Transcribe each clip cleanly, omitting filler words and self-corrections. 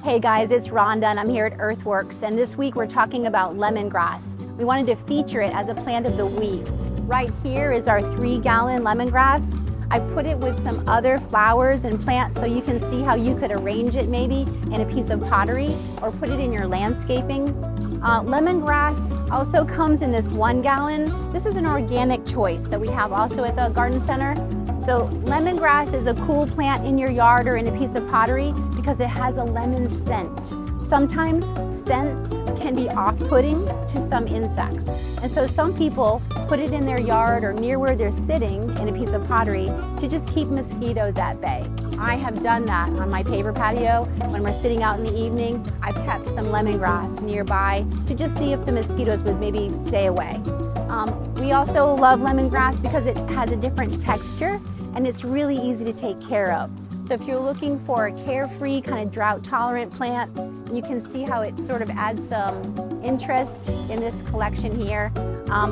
Hey guys, it's Ronda and I'm here at Earthworks, and this week we're talking about lemongrass. We wanted to feature it as a plant of the week. Right here is our 3-gallon lemongrass. I put it with some other flowers and plants so you can see how you could arrange it maybe in a piece of pottery or put it in your landscaping. Lemongrass also comes in this 1-gallon. This is an organic choice that we have also at the garden center. So lemongrass is a cool plant in your yard or in a piece of pottery because it has a lemon scent. Sometimes scents can be off-putting to some insects. And so some people put it in their yard or near where they're sitting in a piece of pottery to just keep mosquitoes at bay. I have done that on my paver patio. When we're sitting out in the evening, I've kept some lemongrass nearby to just see if the mosquitoes would maybe stay away. We also love lemongrass because it has a different texture and it's really easy to take care of. So if you're looking for a carefree, kind of drought-tolerant plant, you can see how it sort of adds some interest in this collection here.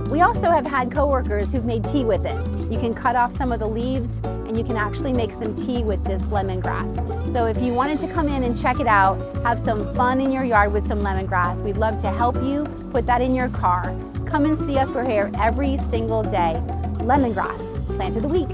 We also have had coworkers who've made tea with it. You can cut off some of the leaves and you can actually make some tea with this lemongrass. So if you wanted to come in and check it out, have some fun in your yard with some lemongrass, we'd love to help you put that in your car. Come and see us. We're here every single day. Lemongrass, plant of the week.